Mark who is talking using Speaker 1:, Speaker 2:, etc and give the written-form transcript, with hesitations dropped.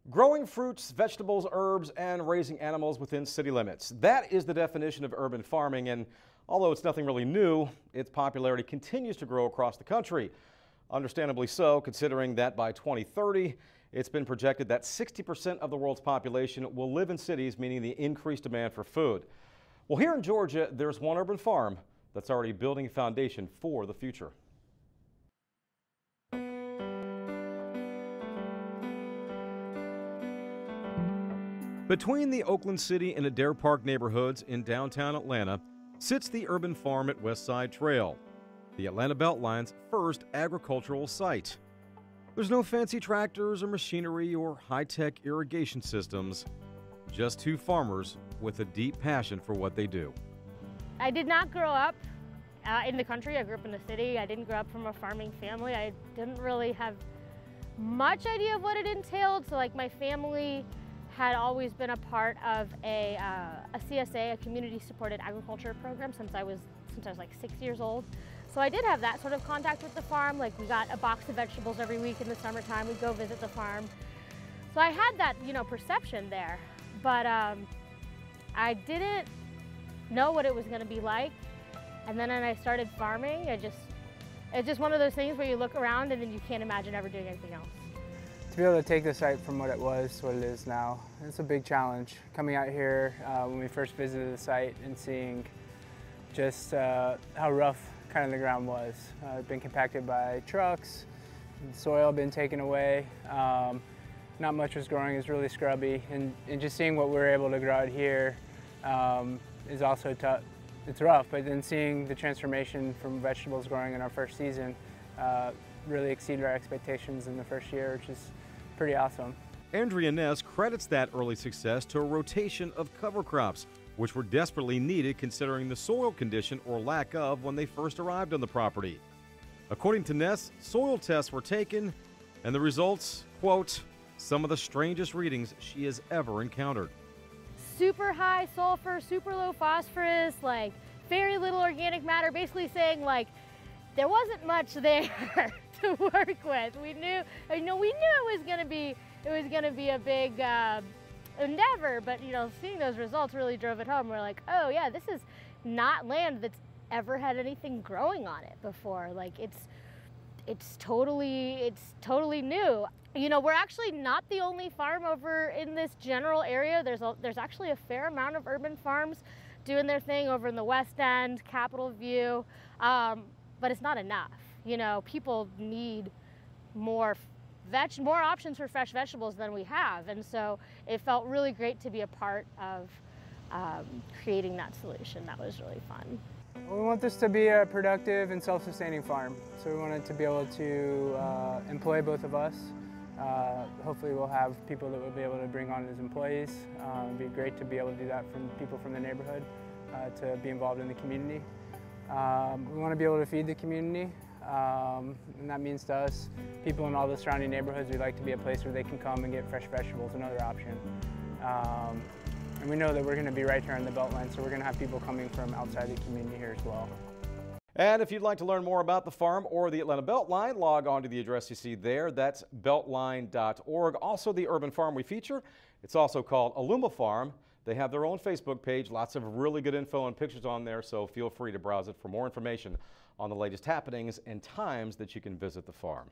Speaker 1: Growing fruits, vegetables, herbs, and raising animals within city limits. That is the definition of urban farming, and although it's nothing really new, its popularity continues to grow across the country. Understandably so, considering that by 2030, it's been projected that 60% of the world's population will live in cities, meaning the increased demand for food. Well, here in Georgia, there's one urban farm that's already building a foundation for the future. Between the Oakland City and Adair Park neighborhoods in downtown Atlanta sits the urban farm at Westside Trail, the Atlanta BeltLine's first agricultural site. There's no fancy tractors or machinery or high-tech irrigation systems, just two farmers with a deep passion for what they do.
Speaker 2: I did not grow up in the country. I grew up in the city. I didn't grow up from a farming family. I didn't really have much idea of what it entailed. So like my family had always been a part of a CSA, a community supported agriculture program since I was like 6 years old. So I did have that sort of contact with the farm. Like we got a box of vegetables every week in the summertime. We'd go visit the farm. So I had that, perception there, but I didn't know what it was going to be like. And then when I started farming, it's just one of those things where you look around and then you can't imagine ever doing anything else.
Speaker 3: To be able to take the site from what it was to what it is now, it's a big challenge. Coming out here when we first visited the site and seeing just how rough kind of the ground was. It's been compacted by trucks, the soil been taken away. Not much was growing, it's really scrubby. And just seeing what we're able to grow out here is also tough. It's rough, but then seeing the transformation from vegetables growing in our first season really exceeded our expectations in the first year, which is pretty awesome.
Speaker 1: ANDREA NESS credits that early success to a rotation of cover crops, which were desperately needed considering the soil condition or lack of when they first arrived on the property. According to NESS, soil tests were taken, and the results, quote, some of the strangest readings she has ever encountered.
Speaker 2: Super high sulfur, super low phosphorus, like very little organic matter, basically saying like there wasn't much there to work with. We knew it was gonna be a big endeavor, but seeing those results really drove it home. We're like, oh yeah, this is not land that's ever had anything growing on it before. Like it's totally new. We're actually not the only farm over in this general area. There's actually a fair amount of urban farms doing their thing over in the West End, Capitol View, but it's not enough. People need more options for fresh vegetables than we have, and so it felt really great to be a part of creating that solution. That was really fun.
Speaker 3: We want this to be a productive and self-sustaining farm, so we want it to be able to employ both of us. Hopefully we'll have people that we'll be able to bring on as employees. It'd be great to be able to do that from people from the neighborhood to be involved in the community. We want to be able to feed the community, and that means to us, people in all the surrounding neighborhoods, we'd like to be a place where they can come and get fresh vegetables, another option. And we know that we're going to be right here on the Beltline, so we're going to have people coming from outside the community here as well.
Speaker 1: And if you'd like to learn more about the farm or the Atlanta BeltLine, log on to the address you see there. That's beltline.org. Also, the urban farm we feature, it's also called Aluma Farm. They have their own Facebook page, lots of really good info and pictures on there, so feel free to browse it for more information on the latest happenings and times that you can visit the farm.